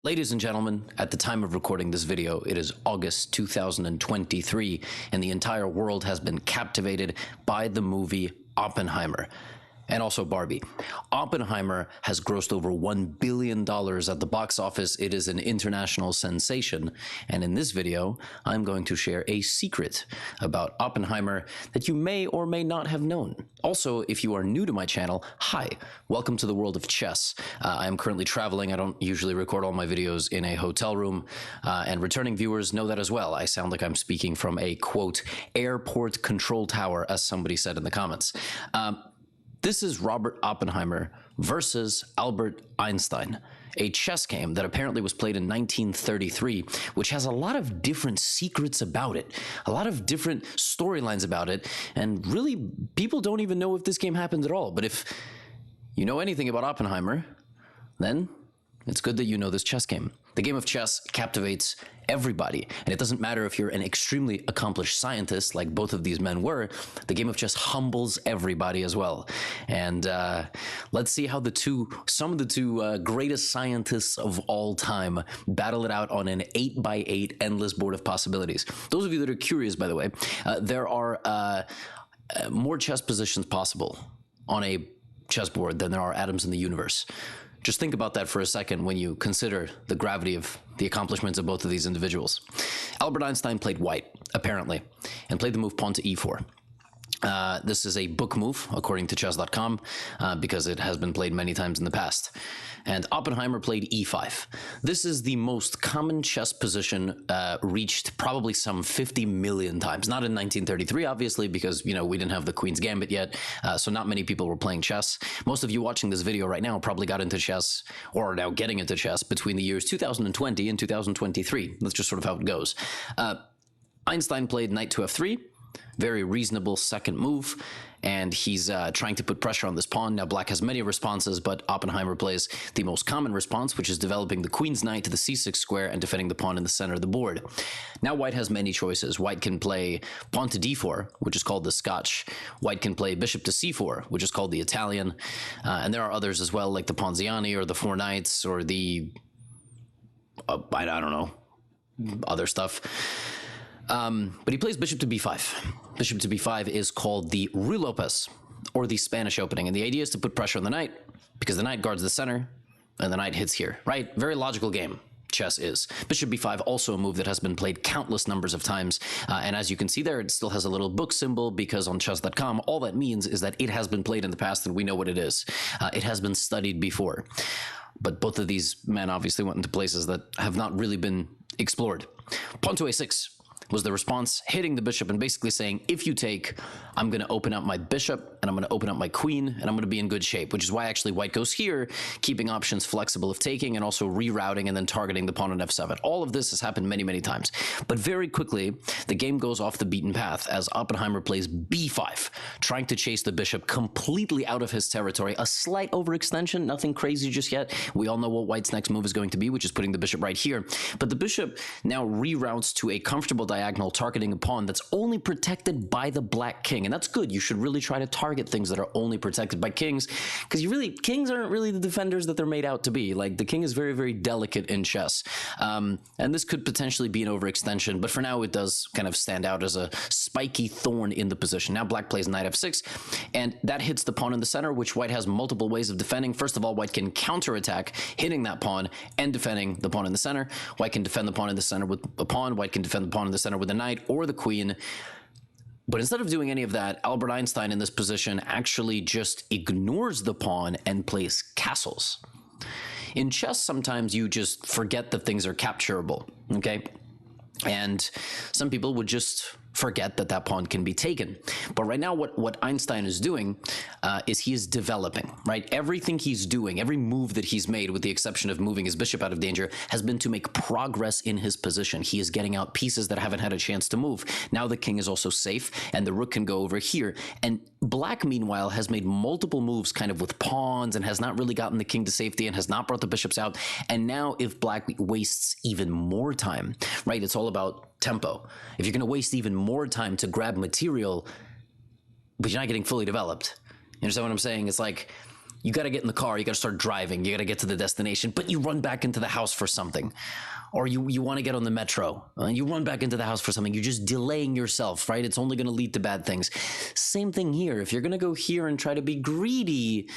Ladies and gentlemen, at the time of recording this video, it is August 2023, and the entire world has been captivated by the movie Oppenheimer. And also Barbie. Oppenheimer has grossed over $1 billion at the box office. It is an international sensation. And in this video, I'm going to share a secret about Oppenheimer that you may or may not have known. Also, if you are new to my channel, hi, welcome to the world of chess. I am currently traveling. I don't usually record all my videos in a hotel room, and returning viewers know that as well. I sound like I'm speaking from a, quote, airport control tower, as somebody said in the comments. This is Robert Oppenheimer versus Albert Einstein, a chess game that apparently was played in 1933, which has a lot of different secrets about it, a lot of different storylines about it, and really, people don't even know if this game happened at all. But if you know anything about Oppenheimer, then it's good that you know this chess game. The game of chess captivates everybody, and it doesn't matter if you're an extremely accomplished scientist like both of these men were. The game of chess humbles everybody as well. And let's see how some of the two greatest scientists of all time battle it out on an 8x8 endless board of possibilities. Those of you that are curious, by the way, there are more chess positions possible on a chessboard than there are atoms in the universe. Just think about that for a second when you consider the gravity of the accomplishments of both of these individuals. Albert Einstein played white, apparently, and played the move pawn to e4. This is a book move, according to chess.com, because it has been played many times in the past. And Oppenheimer played e5. This is the most common chess position reached probably some 50 million times. Not in 1933, obviously, because, you know, we didn't have the Queen's Gambit yet, so not many people were playing chess. Most of you watching this video right now probably got into chess, or are now getting into chess, between the years 2020 and 2023. That's just sort of how it goes. Einstein played knight to f3. Very reasonable second move, and he's trying to put pressure on this pawn. Now, black has many responses, but Oppenheimer plays the most common response, which is developing the queen's knight to the c6 square and defending the pawn in the center of the board. Now, white has many choices. White can play pawn to d4, which is called the Scotch. White can play bishop to c4, which is called the Italian. And there are others as well, like the Ponziani or the four knights or the, I don't know, other stuff. But he plays bishop to b5. Bishop to b5 is called the Ruy Lopez, or the Spanish opening. And the idea is to put pressure on the knight, because the knight guards the center, and the knight hits here, right? Very logical game, chess is. Bishop b5, also a move that has been played countless numbers of times. And as you can see there, it still has a little book symbol, because on chess.com, all that means is that it has been played in the past, and we know what it is. It has been studied before. But both of these men obviously went into places that have not really been explored. Pawn to a6 was the response, hitting the bishop and basically saying, if you take, I'm going to open up my bishop, and I'm going to open up my queen, and I'm going to be in good shape, which is why actually white goes here, keeping options flexible of taking, and also rerouting and then targeting the pawn on f7. All of this has happened many, many times. But very quickly, the game goes off the beaten path as Oppenheimer plays b5, trying to chase the bishop completely out of his territory. A slight overextension, nothing crazy just yet. We all know what white's next move is going to be, which is putting the bishop right here. But the bishop now reroutes to a comfortable diagonal, targeting a pawn that's only protected by the black king. And that's good. You should really try to target things that are only protected by kings, because kings aren't really the defenders that they're made out to be. Like, the king is very, very delicate in chess. And this could potentially be an overextension, but for now it does kind of stand out as a spiky thorn in the position. Now black plays knight f6, and that hits the pawn in the center, which white has multiple ways of defending. First of all, white can counterattack, hitting that pawn and defending the pawn in the center. White can defend the pawn in the center with a pawn. White can defend the pawn in the center with a knight or the queen. But instead of doing any of that, Albert Einstein in this position actually just ignores the pawn and plays castles. In chess, sometimes you just forget that things are capturable, okay? And some people would just forget that that pawn can be taken. But right now, what Einstein is doing is he is developing, right? Everything he's doing, every move that he's made, with the exception of moving his bishop out of danger, has been to make progress in his position. He is getting out pieces that haven't had a chance to move. Now the king is also safe, and the rook can go over here. And black, meanwhile, has made multiple moves kind of with pawns and has not really gotten the king to safety and has not brought the bishops out. And now if black wastes even more time, right? It's all about tempo. If you're going to waste even more time to grab material, but you're not getting fully developed, you understand what I'm saying? It's like You got to get in the car, you got to start driving, you got to get to the destination, but you run back into the house for something. Or you want to get on the metro, you run back into the house for something. You're just delaying yourself, right? It's only going to lead to bad things. Same thing here. If you're going to go here and try to be greedy,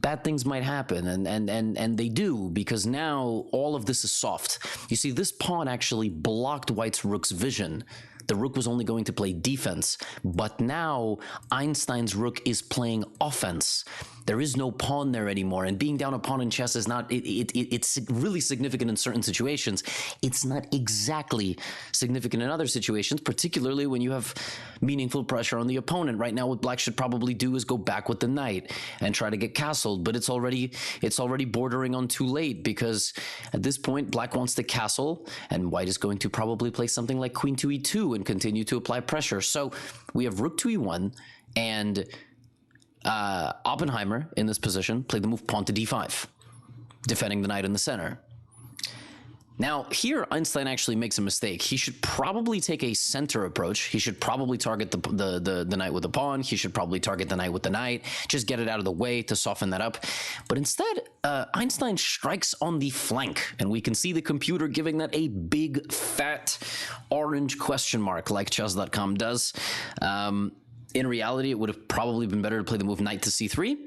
bad things might happen. And they do, because now all of this is soft. You see, this pawn actually blocked white's rook's vision. The rook was only going to play defense, but now Einstein's rook is playing offense. There is no pawn there anymore, and being down a pawn in chess is not, it's really significant in certain situations. It's not exactly significant in other situations, particularly when you have meaningful pressure on the opponent. Right now, what black should probably do is go back with the knight and try to get castled, but it's already bordering on too late, because at this point, black wants to castle, and white is going to probably play something like queen to e2 and continue to apply pressure. So we have rook to e1, and Oppenheimer in this position played the move pawn to d5, defending the knight in the center. Now, here, Einstein actually makes a mistake. He should probably take a center approach. He should probably target the knight with the pawn. He should probably target the knight with the knight, just get it out of the way to soften that up. But instead, Einstein strikes on the flank, and we can see the computer giving that a big, fat, orange question mark, like chess.com does. In reality, it would have probably been better to play the move knight to c3,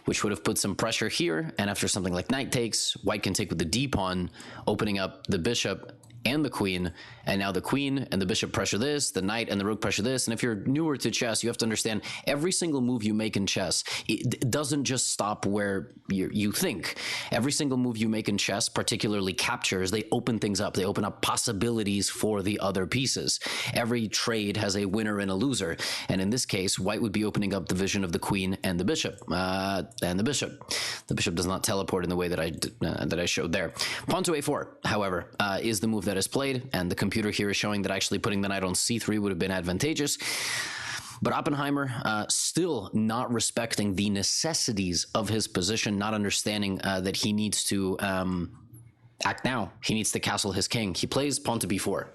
which would have put some pressure here. And after something like knight takes, white can take with the d-pawn, opening up the bishop and the queen. And now the queen and the bishop pressure this, the knight and the rook pressure this. And if you're newer to chess, you have to understand every single move you make in chess, it doesn't just stop where you think. Every single move you make in chess, particularly captures, they open things up. They open up possibilities for the other pieces. Every trade has a winner and a loser. And in this case, white would be opening up the vision of the queen and the bishop. The bishop does not teleport in the way that I showed there. Pawn to a4, however, is the move that is played, and the computer here is showing that actually putting the knight on c3 would have been advantageous. But Oppenheimer still not respecting the necessities of his position, not understanding that he needs to act now. He needs to castle his king. He plays pawn to b4.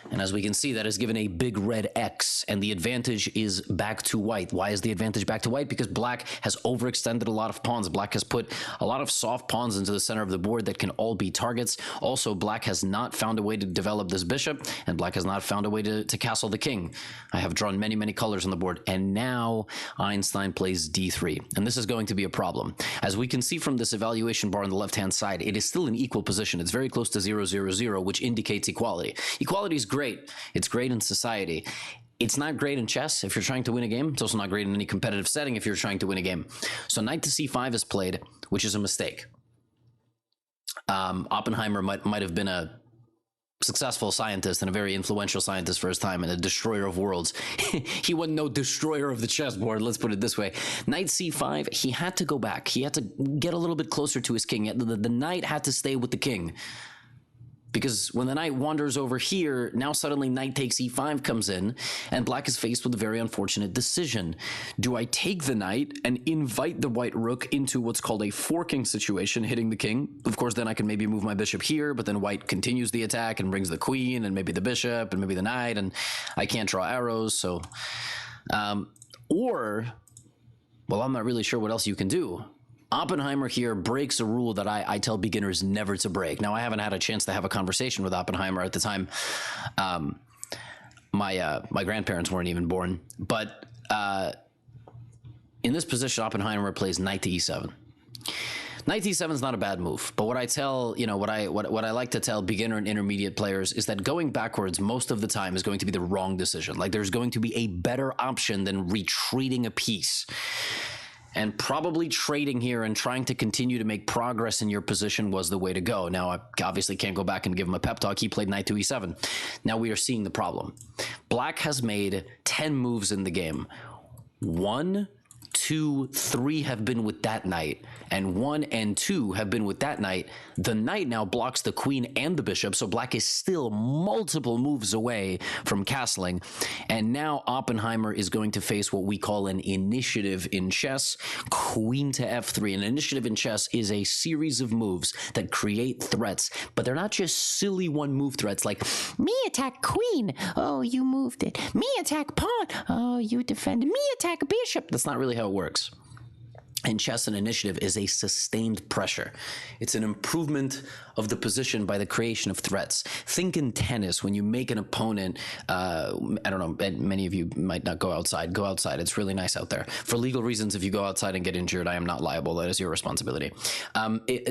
And as we can see, that is given a big red X, and the advantage is back to white. Why is the advantage back to white? Because black has overextended a lot of pawns. Black has put a lot of soft pawns into the center of the board that can all be targets. Also, black has not found a way to develop this bishop, and black has not found a way to castle the king. I have drawn many, many colors on the board, and now Einstein plays d3, and this is going to be a problem. As we can see from this evaluation bar on the left-hand side, it is still in equal position. It's very close to 0, 0, 0, which indicates equality. Equality is great. It's great in society. It's not great in chess if you're trying to win a game. It's also not great in any competitive setting if you're trying to win a game. So knight to c5 is played, which is a mistake. Oppenheimer might have been a successful scientist and a very influential scientist for his time and a destroyer of worlds. He wasn't no destroyer of the chessboard, let's put it this way. Knight c5, he had to go back. He had to get a little bit closer to his king. The knight had to stay with the king. Because when the knight wanders over here, now suddenly knight takes e5 comes in, and black is faced with a very unfortunate decision. Do I take the knight and invite the white rook into what's called a forking situation, hitting the king? Of course, then I can maybe move my bishop here, but then white continues the attack and brings the queen and maybe the bishop and maybe the knight, and I can't draw arrows, so... well, I'm not really sure what else you can do. Oppenheimer here breaks a rule that I tell beginners never to break. Now, I haven't had a chance to have a conversation with Oppenheimer at the time. My grandparents weren't even born. But in this position, Oppenheimer plays knight to e7. Knight to e7 is not a bad move, but what I tell, what I like to tell beginner and intermediate players is that going backwards most of the time is going to be the wrong decision. Like, there's going to be a better option than retreating a piece. And probably trading here and trying to continue to make progress in your position was the way to go. Now, I obviously can't go back and give him a pep talk. He played knight to e7. Now we are seeing the problem. Black has made 10 moves in the game. 1, 2, 3 have been with that knight, and 1 and 2 have been with that knight. The knight now blocks the queen and the bishop, so black is still multiple moves away from castling. And now Oppenheimer is going to face what we call an initiative in chess, queen to f3. An initiative in chess is a series of moves that create threats, but they're not just silly one-move threats like, me attack queen, oh, you moved it. Me attack pawn, oh, you defended. Me attack bishop. That's not really how it works. In chess, an initiative is a sustained pressure. It's an improvement of the position by the creation of threats. Think in tennis, when you make an opponent, I don't know, many of you might not go outside. Go outside. It's really nice out there. For legal reasons, if you go outside and get injured, I am not liable. That is your responsibility.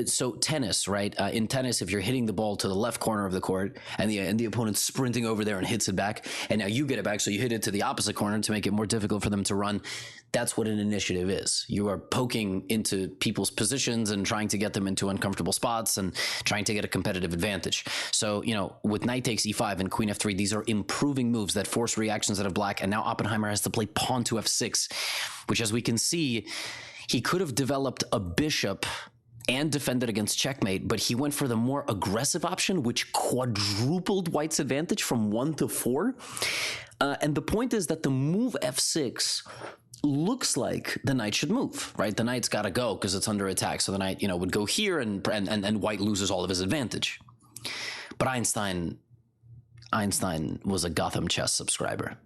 So tennis, right? In tennis, if you're hitting the ball to the left corner of the court and the opponent's sprinting over there and hits it back, and now you get it back, so you hit it to the opposite corner to make it more difficult for them to run. That's what an initiative is. You are poking into people's positions and trying to get them into uncomfortable spots and trying to get a competitive advantage. So, with knight takes e5 and queen f3, these are improving moves that force reactions out of black. And now Oppenheimer has to play pawn to f6, which, as we can see, he could have developed a bishop and defended against checkmate, but he went for the more aggressive option, which quadrupled white's advantage from 1 to 4. And the point is that the move f6 looks like the knight should move, right? The knight's got to go because it's under attack. So the knight, would go here and white loses all of his advantage. But Einstein was a GothamChess subscriber.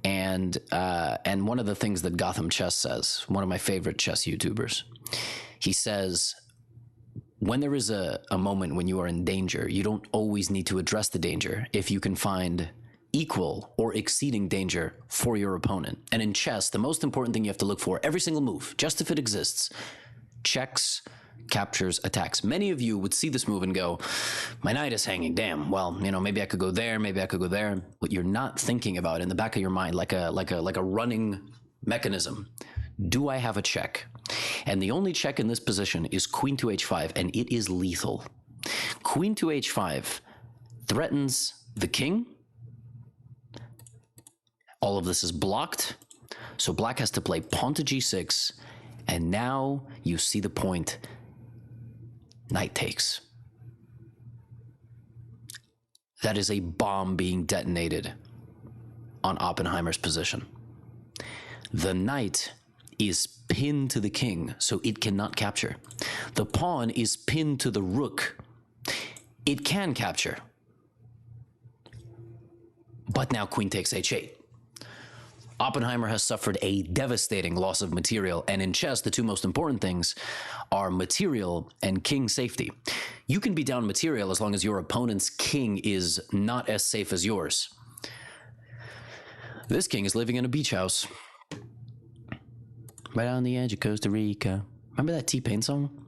And one of the things that GothamChess says, one of my favorite chess YouTubers, he says, when there is a moment when you are in danger, you don't always need to address the danger if you can find equal or exceeding danger for your opponent. And in chess, the most important thing you have to look for, every single move, just if it exists, checks, captures, attacks. Many of you would see this move and go, my knight is hanging, damn, well, maybe I could go there, maybe I could go there. What you're not thinking about in the back of your mind, like a running mechanism, do I have a check? And the only check in this position is queen to h5, and it is lethal. Queen to h5 threatens the king. All of this is blocked, so black has to play pawn to g6, and now you see the point. Knight takes. That is a bomb being detonated on Oppenheimer's position. The knight is pinned to the king, so it cannot capture. The pawn is pinned to the rook. It can capture. But now queen takes h8. Oppenheimer has suffered a devastating loss of material, and in chess, the two most important things are material and king safety. You can be down material as long as your opponent's king is not as safe as yours. This king is living in a beach house right on the edge of Costa Rica. Remember that T-Pain song?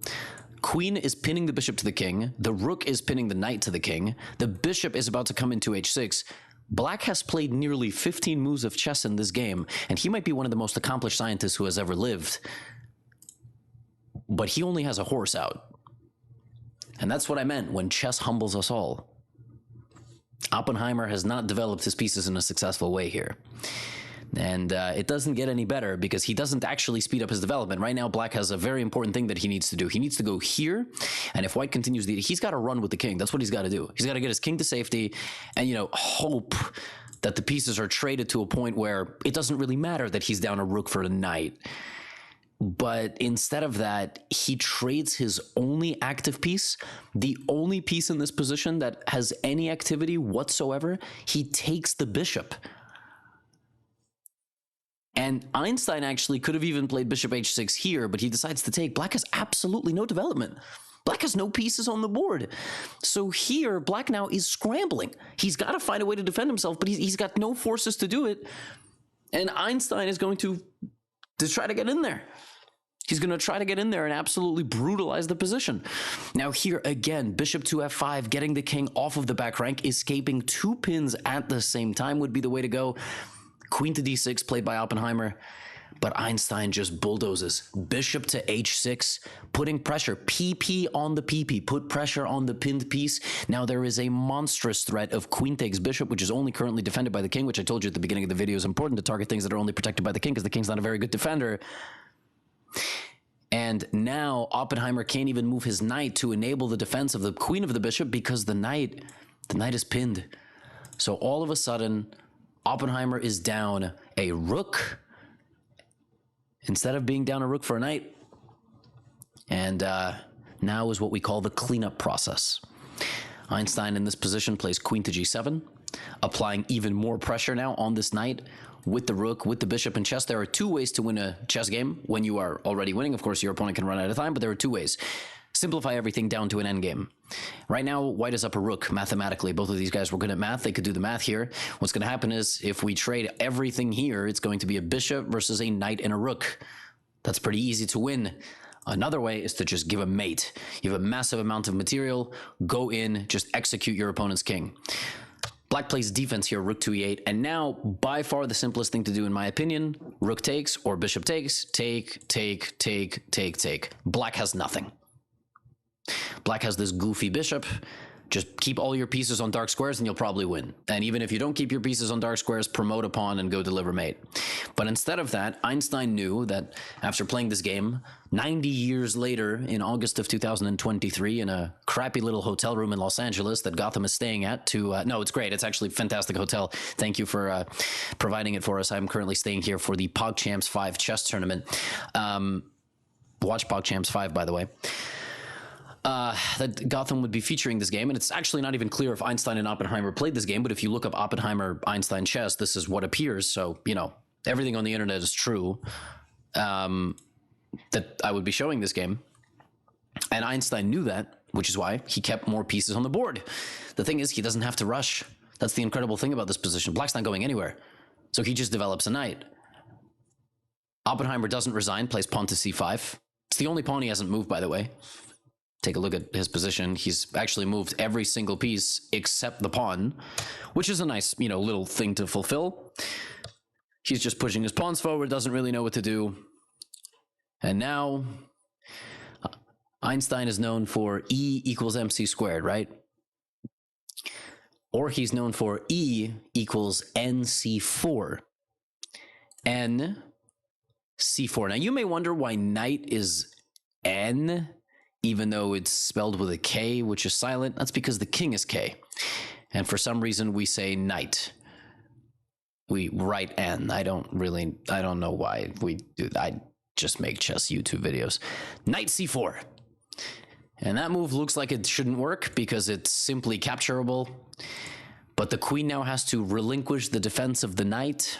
Queen is pinning the bishop to the king. The rook is pinning the knight to the king. The bishop is about to come into h6. Black has played nearly 15 moves of chess in this game, and he might be one of the most accomplished scientists who has ever lived. But he only has a horse out. And that's what I meant when chess humbles us all. Oppenheimer has not developed his pieces in a successful way here. And it doesn't get any better because he doesn't actually speed up his development. Right now, black has a very important thing that he needs to do. He needs to go here, and if white continues, he's got to run with the king. That's what he's got to do. He's got to get his king to safety and, hope that the pieces are traded to a point where it doesn't really matter that he's down a rook for a knight. But instead of that, he trades his only active piece, the only piece in this position that has any activity whatsoever. He takes the bishop. And Einstein actually could have even played bishop h6 here, but he decides to take. Black has absolutely no development. Black has no pieces on the board. So here, black now is scrambling. He's got to find a way to defend himself, but he's got no forces to do it. And Einstein is going to try to get in there. He's going to try to get in there and absolutely brutalize the position. Now here again, bishop to f5, getting the king off of the back rank, escaping two pins at the same time would be the way to go. Queen to d6 played by Oppenheimer, but Einstein just bulldozes. Bishop to h6, putting pressure. PP on the PP, put pressure on the pinned piece. Now there is a monstrous threat of queen takes bishop, which is only currently defended by the king, which I told you at the beginning of the video is important to target things that are only protected by the king because the king's not a very good defender. And now Oppenheimer can't even move his knight to enable the defense of the queen of the bishop because the knight is pinned. So all of a sudden, Oppenheimer is down a rook instead of being down a rook for a knight. And now is what we call the cleanup process. Einstein in this position plays queen to g7. applying even more pressure now on this knight with the rook, with the bishop and chess. There are two ways to win a chess game when you are already winning. Of course, your opponent can run out of time, but there are two ways. Simplify everything down to an endgame. Right now, white is up a rook mathematically. Both of these guys were good at math. They could do the math here. What's going to happen is if we trade everything here, it's going to be a bishop versus a knight and a rook. That's pretty easy to win. Another way is to just give a mate. You have a massive amount of material. Go in, just execute your opponent's king. Black plays defense here, rook to e8, and now by far the simplest thing to do in my opinion, rook takes or bishop takes, take, take, take, take, take. Black has nothing. Black has this goofy bishop. Just keep all your pieces on dark squares and you'll probably win. And even if you don't keep your pieces on dark squares, promote a pawn and go deliver mate. But instead of that, Einstein knew that after playing this game, 90 years later, in August of 2023, in a crappy little hotel room in Los Angeles that Gotham is staying at no, it's great. It's actually a fantastic hotel. Thank you for providing it for us. I'm currently staying here for the PogChamps 5 chess tournament. Watch PogChamps 5, by the way. That Gotham would be featuring this game, and it's actually not even clear if Einstein and Oppenheimer played this game, but if you look up Oppenheimer Einstein chess, this is what appears. So, you know, everything on the internet is true, that I would be showing this game. And Einstein knew that, which is why he kept more pieces on the board. The thing is, he doesn't have to rush. That's the incredible thing about this position. Black's not going anywhere. So he just develops a knight. Oppenheimer doesn't resign, plays pawn to c5. It's the only pawn he hasn't moved, by the way. Take a look at his position. He's actually moved every single piece except the pawn, which is a nice, you know, little thing to fulfill. He's just pushing his pawns forward, doesn't really know what to do. And now Einstein is known for E equals mc squared, right? Or he's known for E equals nc4. N c4. Now you may wonder why knight is N, even though it's spelled with a K, which is silent. That's because the king is K. And for some reason, we say knight. We write N. I don't know why we do that. I just make chess YouTube videos. Knight c4. And that move looks like it shouldn't work because it's simply capturable. But the queen now has to relinquish the defense of the knight.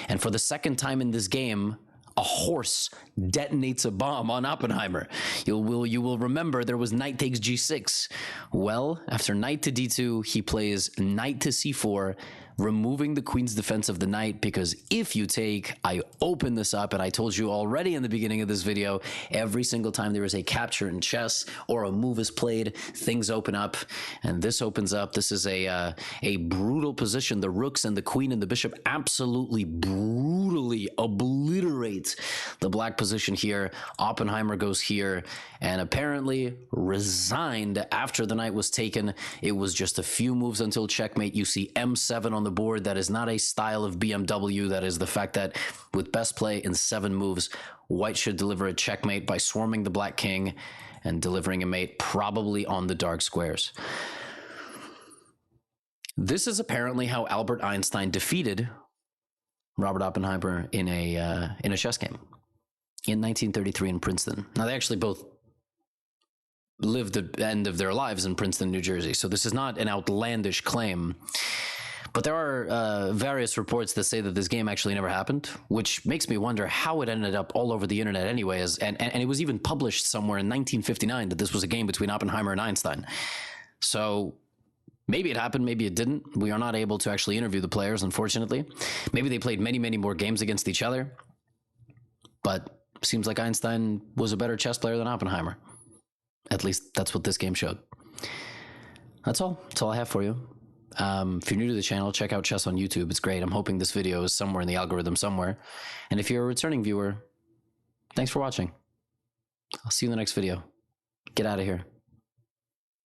And for the second time in this game, a horse detonates a bomb on Oppenheimer. You will remember there was knight takes g6. Well, after knight to d2, he plays knight to c4, removing the queen's defense of the knight, because if you take, I open this up, and I told you already in the beginning of this video, every single time there is a capture in chess or a move is played, things open up, and this opens up. This is a brutal position. The rooks and the queen and the bishop absolutely brutally obliterate the black position here. Oppenheimer goes here and apparently resigned after the knight was taken. It was just a few moves until checkmate. You see m7 on the board. That is not a style of BMW. That is the fact that with best play in 7 moves, white should deliver a checkmate by swarming the black king and delivering a mate probably on the dark squares. This is apparently how Albert Einstein defeated Robert Oppenheimer in a chess game in 1933 in Princeton. Now, they actually both lived the end of their lives in Princeton, New Jersey, so this is not an outlandish claim. But there are various reports that say that this game actually never happened, which makes me wonder how it ended up all over the internet anyway. And it was even published somewhere in 1959 that this was a game between Oppenheimer and Einstein. So maybe it happened, maybe it didn't. We are not able to actually interview the players, unfortunately. Maybe they played many, many more games against each other. But seems like Einstein was a better chess player than Oppenheimer. At least that's what this game showed. That's all. That's all I have for you. If you're new to the channel, check out chess on YouTube. It's great. I'm hoping this video is somewhere in the algorithm somewhere. And if you're a returning viewer, thanks for watching. I'll see you in the next video. Get out of here.